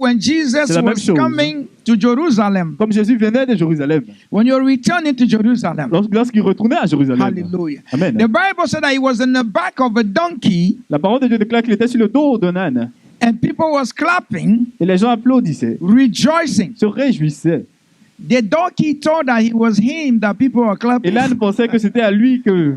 when Jesus C'est la même was chose. coming to Jerusalem, Comme Jésus venait de Jérusalem, when you're returning to Jerusalem. lorsqu'il retournait à Jérusalem. Hallelujah. Amen. The Bible said that he was in the back of a donkey La parole de Dieu déclare qu'il était sur le dos d'un âne. and people was clapping, Et les gens applaudissaient, rejoicing. se réjouissaient. The donkey thought that it was him that people were Et clapping l'âne pensait que c'était à lui que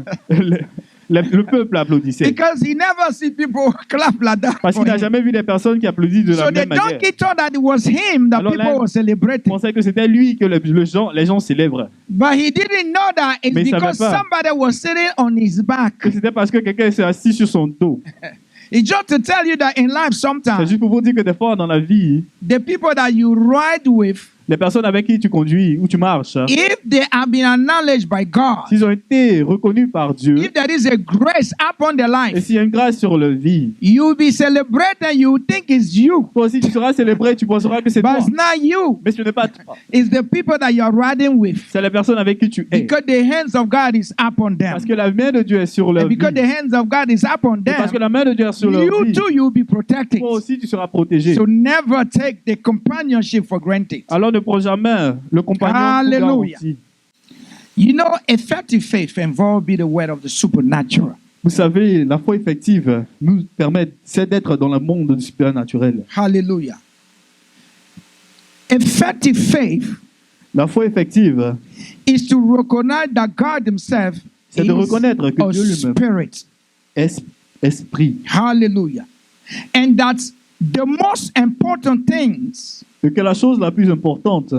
le peuple applaudissait. because he never see people clap like that. Parce for qu'il n'a him. jamais vu des personnes qui applaudissent de So la the même manière. donkey thought that it was him that Alors people l'âne were celebrating. pensait que c'était lui que les gens célèbrent. But he didn't know that it's Mais il because savait pas. somebody was sitting on his back. Que c'était parce que quelqu'un s'est assis sur son dos. It's just to tell you that in life C'est sometimes juste pour vous dire que des fois dans la vie, the people that you ride with, les personnes avec qui tu conduis ou tu marches, if they have been acknowledged by God, s'ils ont été reconnus par Dieu, if there is a grace upon their et life, s'il y a une grâce sur leur vie, you will be celebrated, you will think it's you, toi aussi tu seras célébré, tu penseras que c'est but toi. it's not you. Mais ce n'est pas toi. It's the people that you are riding with, C'est les personnes avec qui tu es. because the hands of God is upon them. Parce que la main de Dieu est sur leur And vie. because the hands of God is upon Et parce que them, la main de Dieu est sur leur you vie, too, you will be protected. toi aussi tu seras protégé. So never take the companionship for granted. Alors ne prends jamais le compagnon pour Hallelujah. garanti. You know, effective faith involves the word of the supernatural. Vous savez, la foi effective nous permet d'être dans le monde du supernaturel. Hallelujah. Effective faith La foi effective, is to recognize that God Himself c'est is de reconnaître que a Dieu lui-même spirit. est esprit. Hallelujah. And that the most important things, Et que la chose la plus importante,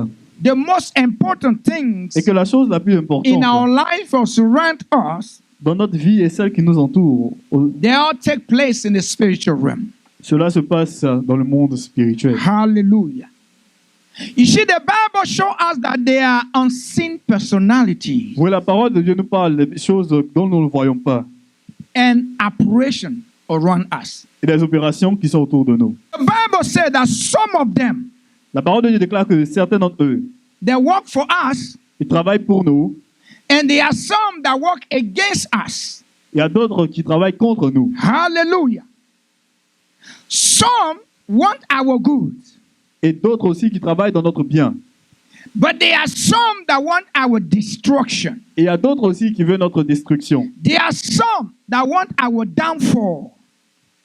the most important things et que la chose la plus importante in our life or surround us, dans notre vie et celle qui nous entoure, they all take place in the spiritual realm. cela se passe dans le monde spirituel. Hallelujah. You see, the Bible shows us that there are unseen personalities Oui, la parole de Dieu nous parle des choses dont nous ne voyons pas and operation around us. et des opérations qui sont autour de nous. The Bible said that some of them, La parole de Dieu déclare que certains d'entre eux, they work for us, ils travaillent pour nous. and there are some that work against us. Il y a d'autres qui travaillent contre nous. Hallelujah. Some want our good, Et d'autres aussi qui travaillent dans notre bien. but there are some that want our destruction. Et il y a d'autres aussi qui veulent notre destruction. There are some that want our downfall.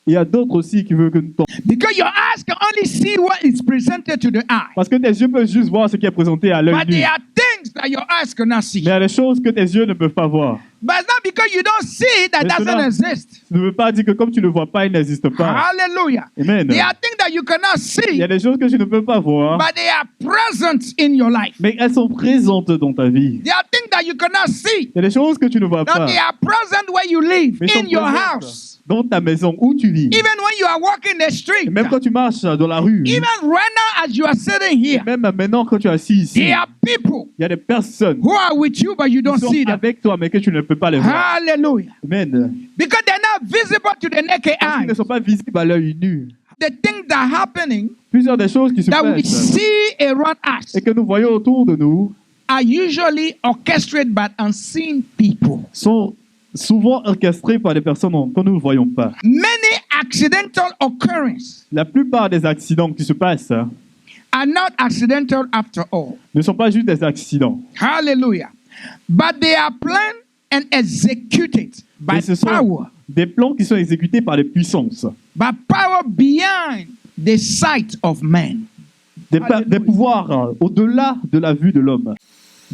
Il y a d'autres aussi qui veulent que nous tombions. Because your eyes can only see what is presented to the eye. Parce que tes yeux peuvent juste voir ce qui est présenté à l'œil But nu. there are things that your eyes cannot see. Mais il y a des choses que tes yeux ne peuvent pas voir. But it's not because you don't see it that Mais doesn't cela- exist. Ça ne veut pas dire que comme tu ne le vois pas, il n'existe pas. Hallelujah. Amen. There are things that you cannot Il see, y a des choses que tu ne peux pas voir, but they are present in your life. mais elles sont présentes dans ta vie. There are things that you cannot see, Il y a des choses que tu ne vois but pas, they are present where you live, mais sont in your présentes house. dans ta maison où tu vis. Even when you are walking the Et street, même quand tu marches dans la rue, even right now as you are sitting et here, même maintenant quand tu es assis ici, there are people il y a des personnes who are with you, but you don't qui sont see them. avec toi, mais que tu ne peux pas les voir. Hallelujah. Amen. Because they're not visible to the naked Parce qu'ils eye. ne sont pas visibles à l'œil nu. The things that are happening Plusieurs des choses qui se that we passent see around us et que nous voyons autour de nous are usually orchestrated by unseen people. sont souvent orchestrées par des personnes que nous ne voyons pas. Many accidental occurrences La plupart des accidents qui se passent are not accidental after all. ne sont pas juste des accidents, Hallelujah. But they are planned and executed by mais ce sont power, des plans qui sont exécutés par des puissances, by power beyond the sight of man. des pouvoirs au-delà de la vue de l'homme.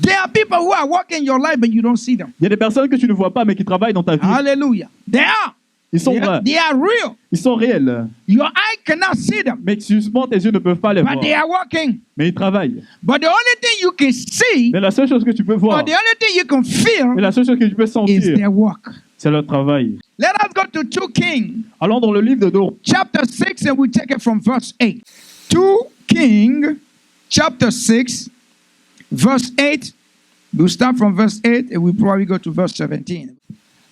There are people who are working your life, but you don't see them. Il y a des personnes que tu ne vois pas mais qui travaillent dans ta vie. Hallelujah. They are. Ils sont vrais, They are real. ils sont réels, Your eye cannot see them, mais justement tes yeux ne peuvent pas les voir. but they are working. Mais ils travaillent. But the only thing you can see, Mais la seule chose que tu peux voir, or the only thing you can feel, mais la seule chose que tu peux is sentir, their work. c'est leur travail. Let us go to 2 Kings, Allons dans le livre de Job, chapter 6, and we take it from verse 8. 2 Kings, chapter 6, verse 8. We'll start from verse 8, and we'll probably go to verse 17.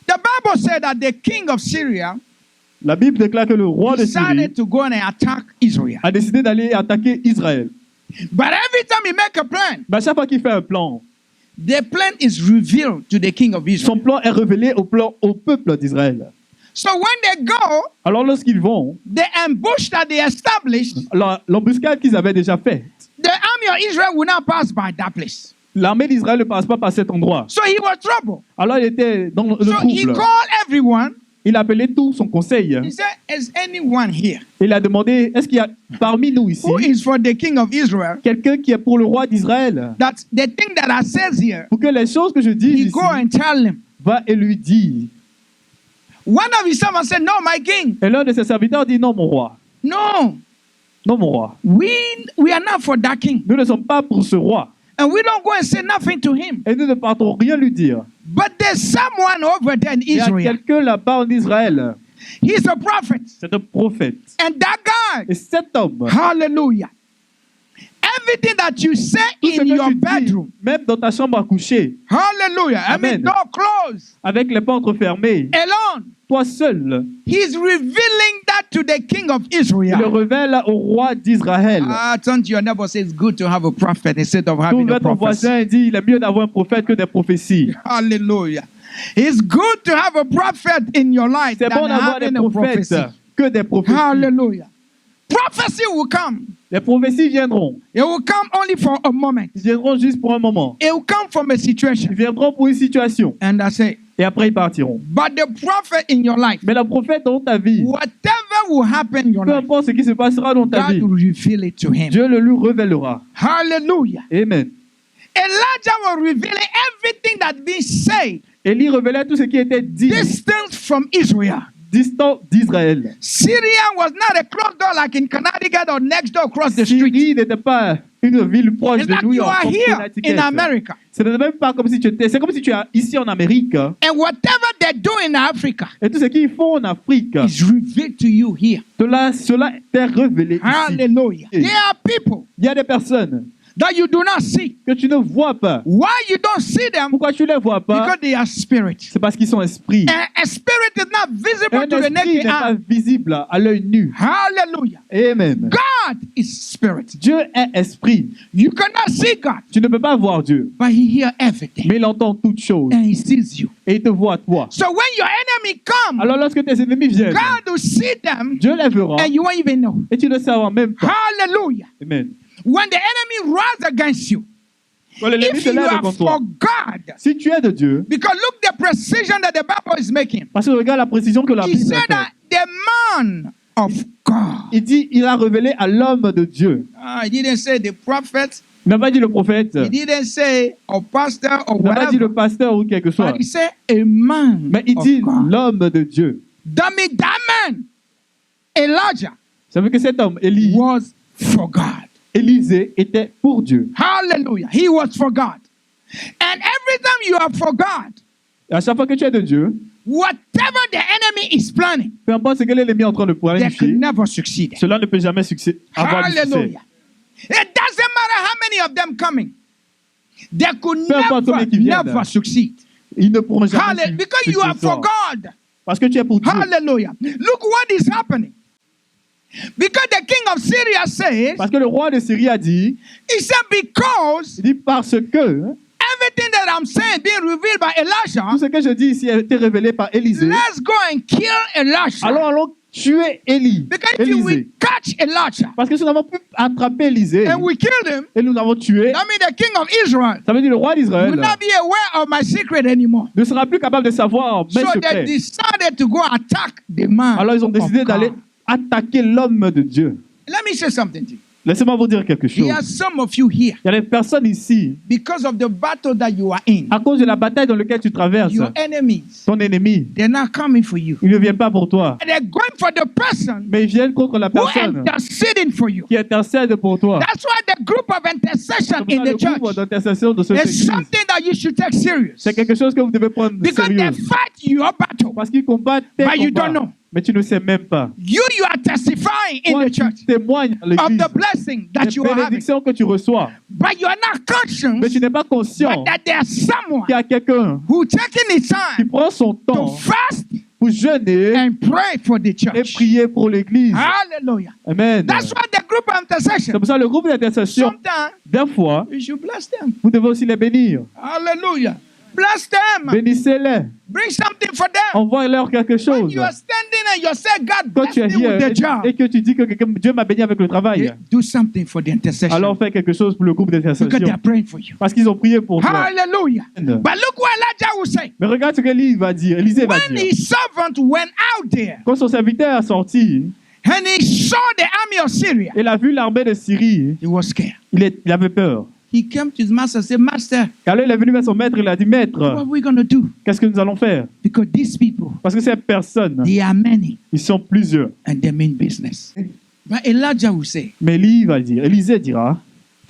The Bible said that the king of Syria la Bible déclare que le roi de Syrie decided to go and attack Israel. a décidé d'aller attaquer Israël. But every time he make a plan, Mais à chaque fois qu'il fait un plan, the plan is revealed to the king of son Israel. plan est révélé au peuple d'Israël. So when they go, Alors lorsqu'ils vont, the ambush that they established, l'embuscade qu'ils avaient déjà faite, the army of Israel will not pass by that place. l'armée d'Israël ne passe pas par cet endroit. So he was trouble. Alors il était dans le So he trouble. called everyone. Il appelait tout son conseil. He said, is anyone here Il a demandé, est-ce qu'il y a parmi nous ici who is for the king of Israel? quelqu'un qui est pour le roi d'Israël? That the thing that I says here, Pour que les choses que je dis he ici, go and tell him. va et lui dit. One of his servants said, no, my king. Et l'un de ses serviteurs dit, non mon roi, No, non mon roi. we are not for that king. Nous ne sommes pas pour ce roi. And we don't go and say nothing to him. Et nous ne partons rien lui dire. But there's someone over there in Il y a Israel. quelqu'un là-bas en Israël. He's a prophet. C'est un prophète. And that guy, Et cet homme, hallelujah. Everything that you say tout ce in que your tu dis, bedroom, même dans ta chambre à coucher, hallelujah. I mean, Amen. door closed, avec les portes fermées, alone. toi seul, He's revealing that to the king of il le Israel. révèle au roi d'Israël. Turn to your neighbor, say it's good to have a prophet instead of having Trouve a ton prophet. voisin et dit, il est mieux d'avoir un prophète que des prophéties. Hallelujah. It's good to have a prophet in your life C'est than bon d'avoir des having a prophètes prophecy. que des prophéties. Hallelujah. Prophecy will come. Les prophéties viendront. It will come only for a moment. Ils viendront juste pour un moment. It will come from a Ils situation. viendront pour une situation. And I say, Et après, ils partiront. but the prophet in your life, Mais le prophète dans ta vie, whatever will happen in your peu life, importe ce qui se passera dans ta God vie, will reveal it to him. Dieu le lui révélera. Hallelujah. Amen. Elijah was revealing everything that been said Élie révélait tout ce qui était dit, distance from Israel. distant d'Israël. Syria was not a closed door like in Connecticut or next door across the street. Syrie n'était pas une ville proche It's de like New you York, are comme here Connecticut. in America. Ce n'est même pas comme si tu étais, c'est comme si tu es ici en Amérique. And whatever they do in Africa Et tout ce qu'ils font en Afrique, is revealed to you here. cela t'est révélé ici. Hallelujah. Yes. There are people Il y a des personnes that you do not see. que tu ne vois pas. Why you don't see them? Pourquoi tu ne les vois pas? Because they are spirits. C'est parce qu'ils sont esprits. And a spirit is not Un visible to the esprit naked n'est pas eye. visible à l'œil nu. Hallelujah. Amen. God is spirit. Dieu est esprit. You cannot see God, Tu ne peux pas voir Dieu, but He hears everything mais il entend toutes choses and He sees you. et il te voit toi. So when your enemy come, Alors lorsque tes ennemis viennent, God will see them Dieu les verra and you won't even know. et tu ne savras même pas. Hallelujah. Amen. When the enemy rise against you, Quand l'ennemi if se you lève are contre for toi, God, si tu es de Dieu, because look the precision that the Bible is making. parce que regarde la précision que la He Bible said fait. that the man of God. Il dit, il a révélé à l'homme de Dieu. He didn't say the prophet. Il n'a pas dit le prophète, He didn't say a pastor or il n'a pas dit whatever. le pasteur ou quelque chose. But he said a man Mais il of dit God. l'homme de Dieu. That means that man, Elijah, Ça veut dire que cet homme, Élie, was for God. Élisée, était pour Dieu. Hallelujah. He was for God. And every time you are for God, Et à chaque fois que tu es de Dieu, whatever the enemy is planning, peu importe ce que l'ennemi est en train de they could planifier, never succeed. cela ne peut jamais avoir du succès. Hallelujah. It doesn't matter how many of them coming. They could Peu importe combien qui viennent. never succeed. Ils ne pourront jamais Hallelujah. Because you are for God. Parce que tu es pour Dieu. Hallelujah. Look what is happening. Because the king of Syria says, Parce que le roi de Syrie a dit, he said, because il dit parce que everything that I'm saying being revealed by tout Elijah, ce que je dis ici a été révélé par Élisée. let's go and kill Elisha. Allons tuer Élie. Because if we Élisée. catch Elisha Parce que si nous avons pu attraper Élisée and we killed him, et nous l'avons tué, that means the king of Israel ça veut dire le roi d'Israël will not be aware of my secret anymore. ne sera plus capable de savoir mes So they secrets. decided to go attack the man. Alors ils ont of décidé d'aller God. attaquer l'homme de Dieu. Let me say something to you. Laissez-moi vous dire quelque chose. There are some of you here Il y a des personnes ici, because of the battle that you are in. à cause de la bataille dans laquelle tu traverses, Your enemies, ton ennemi, they're not coming for you. il ne vient pas pour toi, They're going for the person mais ils viennent contre la who personne interceding for you. qui intercède pour toi. That's why the group of intercession Comme in ça, the le groupe church d'intercession de cette is église, something that you should take serious. c'est quelque chose que vous devez prendre Because sérieux. they fight your battle. Parce qu'ils combattent tes But you combats, don't know. mais tu ne sais même pas. You are testifying in Toi, the church tu témoignes à of l'église the blessing that des you are having. bénédictions que tu reçois, But you are not conscious mais tu n'es pas conscient but that there's someone qu'il y a quelqu'un who taking his qui time prend son to temps fast pour jeûner and pray for the et church. prier pour l'église. Hallelujah. Amen. That's why the group of C'est intercession, pour ça le groupe d'intercession, sometimes des fois, you should bless them. vous devez aussi les bénir. Hallelujah. Bless them. Bénissez-les. Bring something for them. Envoie-leur quelque When chose. you are standing and you say, God Quand bless tu es me with the here job, et que tu dis que Dieu m'a béni avec le travail, do something for the intercession. alors fais quelque chose pour le groupe Because they d'intercession. are praying for you. Parce qu'ils ont prié pour toi. Hallelujah. Amen. But look what Elijah will say. Mais regarde ce qu'Élisée va dire. Élisée va When dire. his servant went out there Quand son serviteur est sorti, and he saw the army of Syria, il a vu l'armée de Syrie, he was scared. il avait peur. He came to his master and said, Master, Alors il est venu vers son maître, il a dit, what Maître, are we going to do? qu'est-ce que nous allons faire? Because these people, Parce que ces personnes, they are many ils sont plusieurs. and they mean business. But Elijah will say, Mais Élisée dira,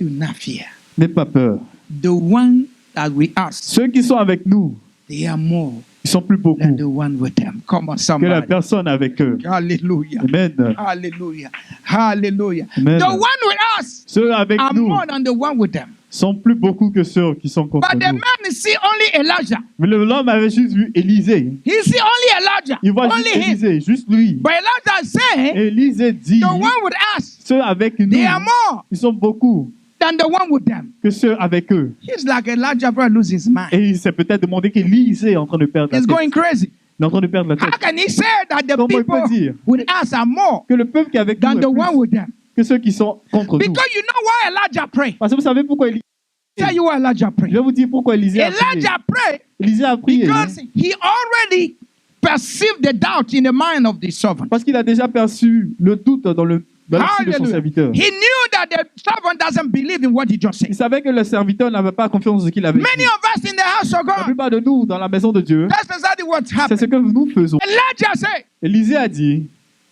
do not fear. n'aie pas peur. The one that we ask, Ceux qui sont avec nous, they are more ils sont plus beaucoup than the one with them. Come on, que la somebody. personne avec eux. Hallelujah. Amen. Hallelujah. Hallelujah. Amen. The one with us Ceux avec are nous more than the one with them. sont plus beaucoup que ceux qui sont contre But the nous. man see only Elijah. Mais l'homme avait juste vu Élisée. He see only Elijah. Il voit Only juste him. Élisée, juste lui. But Elijah say, Élisée dit, the one with us, ceux avec nous, they are more ils sont beaucoup than the one with them. que ceux avec eux. He's like Elijah probably lose his mind. Et il s'est peut-être demandé qu'Élisée est en train de perdre la He's tête. going crazy. Il est en train de perdre la How tête. can he say that the Comment il people peut dire with us are more que le peuple qui est avec than nous the est one plus with them? que ceux qui sont contre nous? Because you know why Elijah prayed. Parce que vous savez pourquoi Élisée. Tell you why Elijah Je prayed. vais vous dire pourquoi Élisée a prié. Elijah prayed Élisée a prié because he already perceived the doubt in the mind of the servant. parce qu'il a déjà perçu le doute dans l'esprit de son Hallelujah. serviteur. He knew that the servant doesn't believe in what he just Il said. savait que le serviteur n'avait pas confiance en ce qu'il avait dit. Many of us in the house of La God, plupart de nous, dans la maison de Dieu, that's exactly what's c'est ce happening. que nous faisons. Elijah said, Élisée a dit,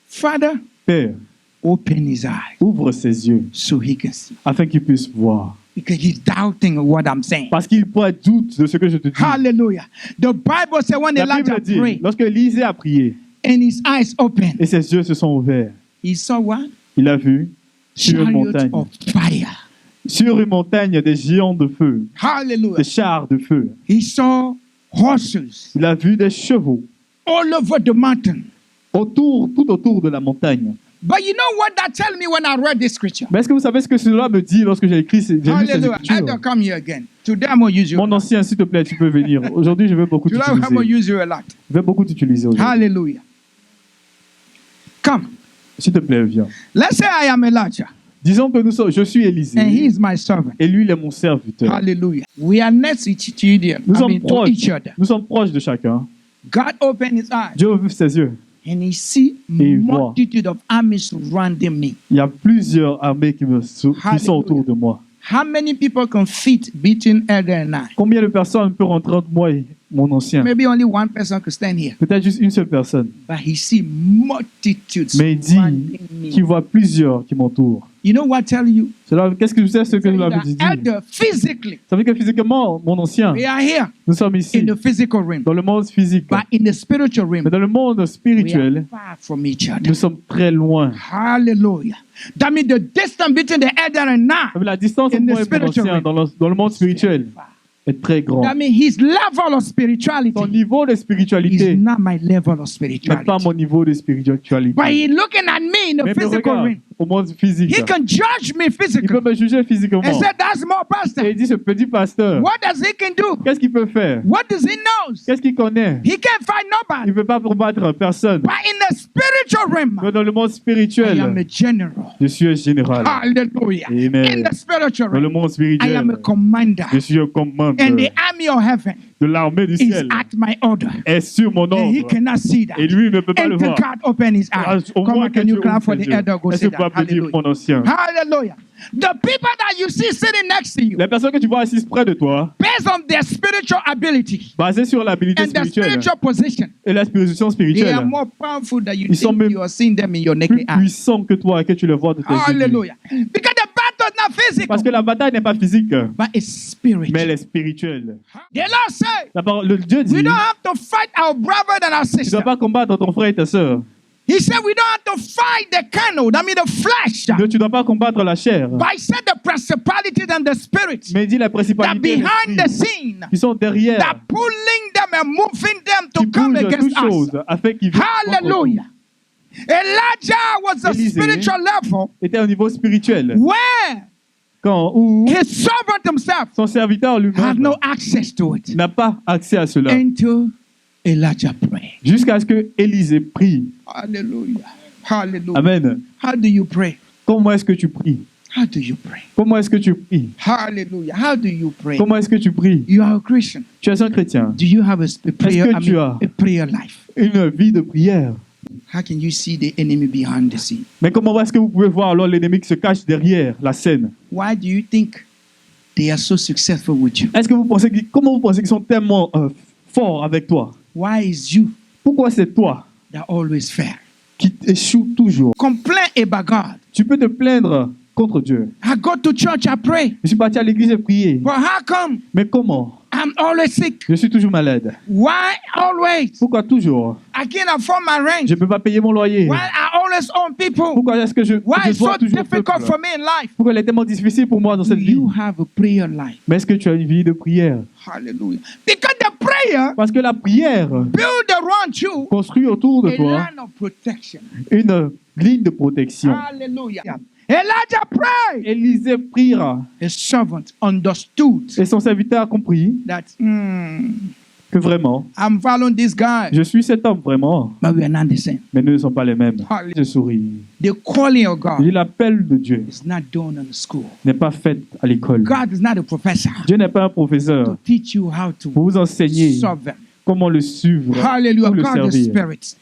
Father, Père, open his eyes ouvre ses yeux so he can see. afin qu'il puisse voir. Because he's doubting what I'm saying. Parce qu'il pourrait doute de ce que je te dis. Hallelujah. The Bible said when La Elijah Bible dit, prayed lorsque Élisée a prié and his eyes opened, et ses yeux se sont ouverts, he saw what? il a vu sur une Chariot montagne, of fire. sur une montagne des géants de feu, Hallelujah. des chars de feu. He saw horses Il a vu des chevaux all over the mountain. tout autour de la montagne. But you know what that tell me when I read this scripture? Mais est-ce que vous savez ce que cela me dit lorsque j'ai lu ces Hallelujah. écritures? Elder, come here again. Today I'm going to use you. Mon ancien, s'il te plaît, tu peux venir. Aujourd'hui, je vais beaucoup Today I'm going to t'utiliser. use you a lot. Je vais beaucoup t'utiliser aujourd'hui. Hallelujah. Come. S'il te plaît, viens. Let's say I am Elijah Disons que je suis Élisée and he is my servant. et lui, il est mon serviteur. Hallelujah. We are next to each other. Nous I sommes mean, to proches. each other. Nous sommes proches de chacun. God opened his eyes Dieu ouvre ses yeux. and he see Et il voit. multitude of armies surrounding me. Il y a plusieurs armées qui sont Hallelujah. autour de moi. How many people can fit between Elder and I? Combien de personnes peuvent rentrer entre moi et mon ancien? Maybe only one person could stand here. Peut-être juste une seule personne. But he see multitudes Mais il dit surrounding me. qu'il voit plusieurs qui m'entourent. You know what I tell you? Qu'est-ce que je sais ce que Say je that l'avais dit? Elder, physically, Ça veut dire que physiquement, mon ancien, we are here nous sommes ici, in the physical realm. dans le monde physique. But in the spiritual realm, Mais dans le monde we are spirituel, far from each other. nous sommes très loin. Hallelujah. That means the distance between the elder and I La distance entre in the moi et mon spiritual ancien realm dans le monde spirituel far. est très grand. That means his level of Son spirituality niveau de is spiritualité not my level of n'est spirituality. pas mon niveau de spiritualité. But he looking at me in the Mais me physical regarde realm. au monde physique. He can judge me Il physically peut me juger physiquement. and say, that's more pastor. Et il dit, ce petit pasteur, What does he can do? qu'est-ce qu'il peut faire? What does he knows? Qu'est-ce qu'il connaît? He can't fight Il nobody. ne peut pas combattre personne. But in the spiritual realm, Mais dans le monde I am spirituel, a general. je suis un général. Hallelujah. Amen. In the spiritual Dans le realm, monde I spirituel, am a commander. je suis un commandeur And the army of heaven de l'armée du is ciel. at my order. Est sur mon And he ordre. cannot see that. Et lui, il ne peut pas le Until voir. God open his eyes. Au Come moins on, que can tu you clap ouvres for tes the yeux. elder? Go Est-ce say que tu peux that. applaudir Hallelujah. mon ancien? Hallelujah. The people that you see sitting next to you, Les personnes que tu vois assises près de toi, based on their spiritual ability basées sur l'habilité and their spirituelle spiritual position, et la position they are spirituelle, more powerful than you Ils sont think même you are seeing them in your plus naked eye. puissants que toi et que tu le vois de tes yeux. Hallelujah. Because the battle is not physical, Parce que la bataille n'est pas physique, but it's spiritual. mais elle est spirituelle. The Lord said, Le Dieu dit, we don't have to fight our brother and our tu ne sister. dois pas combattre ton frère et ta sœur. He said we don't have to fight the carnal, that means the flesh. Tu ne dois pas combattre la chair. But he said the principalities and the spirits Mais il dit la that principalité behind the scene, qui sont derrière, that pulling them and moving them qui to come bougent against toutes us. choses afin qu'ils viennent contre Hallelujah. Elijah was a Élisée spiritual level nous. Était au niveau spirituel. where quand où his servant himself son serviteur had lui-même no access to it n'a pas accès à cela. until Elijah prayed. Jusqu'à ce que Élisée prie. Hallelujah. Hallelujah. Amen. How do you pray? Comment est-ce que tu pries? How do you pray? Comment est-ce que tu pries? Hallelujah. How do you pray? Comment est-ce que tu pries? You are a Christian. Tu es un chrétien. Do you have a prayer, que tu as a prayer life? Une vie de prière. How can you see the enemy behind the scene? Mais comment est-ce que vous pouvez voir alors l'ennemi qui se cache derrière la scène? Why do you think they are so successful with you? Est-ce que vous pensez comment vous pensez qu'ils sont tellement forts avec toi? Why is you Pourquoi c'est toi that always fail? qui échoue toujours? Complain about God. Tu peux te plaindre contre Dieu. I go to church, I pray. Je suis parti à l'église et prier. But how come Mais comment? I'm always sick? Je suis toujours malade. Why always? Pourquoi toujours? I can't afford my rent. Je ne peux pas payer mon loyer. Why I always own people? Pourquoi est-ce que je Why it's dois so toujours difficult peuple? for me in life? Pourquoi il est tellement difficile pour moi dans Do cette vie? you have a prayer life? Mais est-ce que tu as une vie de prière? Hallelujah. Because the prayer Parce que la prière build around you construit autour de a toi line of protection. une ligne de protection. Hallelujah. Elijah prayed. Élisée priera His servant understood et son serviteur a compris that que vraiment, I'm following this guy, je suis cet homme vraiment, but we are not the same. mais nous ne sommes pas les mêmes. Hallelujah. Je souris. The calling of Je dis, God l'appel de Dieu is not done in the school. n'est pas fait à l'école. God is not a professor Dieu n'est pas un professeur to teach you how to pour vous enseigner serve Him. comment le suivre Hallelujah. ou le God is servir. spirit.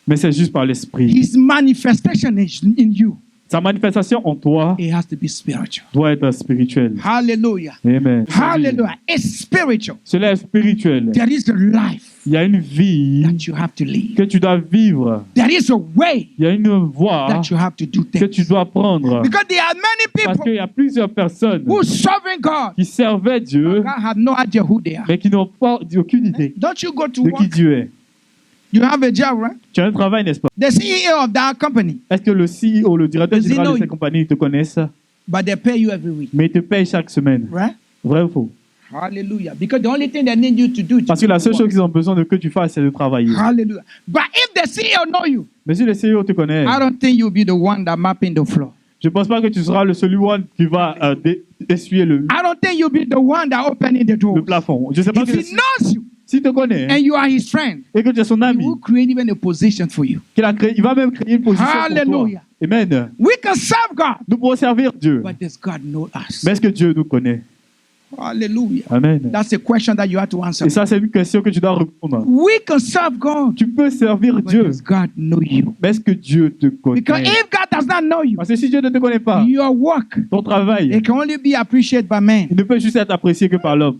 Mais c'est juste par l'esprit. His manifestation is in you. Sa manifestation en toi It has to be spiritual. doit être spirituelle. Hallelujah. Amen. Hallelujah. It's spiritual. Cela est spirituel. There is a life Il y a une vie that you have to live. que tu dois vivre. There is a way Il y a une voie that you have to do que tu things. dois prendre. Because there are many Parce people qu'il y a plusieurs personnes who serving God. qui servaient Dieu, God have no idea who they are. mais qui n'ont pas aucune idée Don't you go to de qui work? Dieu est. You have a job, right? Tu as un travail, n'est-ce pas? The CEO of that company, Est-ce que le CEO, le directeur Does he général know de cette you? compagnie te connaissent? but they pay you every week, Mais ils te payent chaque semaine. right? Vrai ou faux? Hallelujah. Because the only thing they need you to do is Parce que la seule to chose work. qu'ils ont besoin de que tu fasses, c'est de travailler. Hallelujah. But if the CEO know you, Mais si le CEO te connaît, I don't think you'll be the one that mapping the floor. je ne pense pas que tu seras le seul one qui va essuyer le I don't think you'll be the one that opening the door. plafond. Je ne sais pas If que he knows you s'il te connaît and you are his friend, et que tu es son he ami, will create even a position for you. il va même créer une position pour toi. Hallelujah. Amen. We can serve God, Nous pourrons servir Dieu. but does God know us? Mais est-ce que Dieu nous connaît? Hallelujah. Amen. That's a question that you have to answer. Et ça, c'est une question que tu dois répondre. We can serve God, Tu peux servir but Dieu, does God know you? mais est-ce que Dieu te connaît? Because if God does not know you, Parce que si Dieu ne te connaît pas, your work ton travail, it can only be appreciated by man. il ne peut juste être apprécié que par l'homme.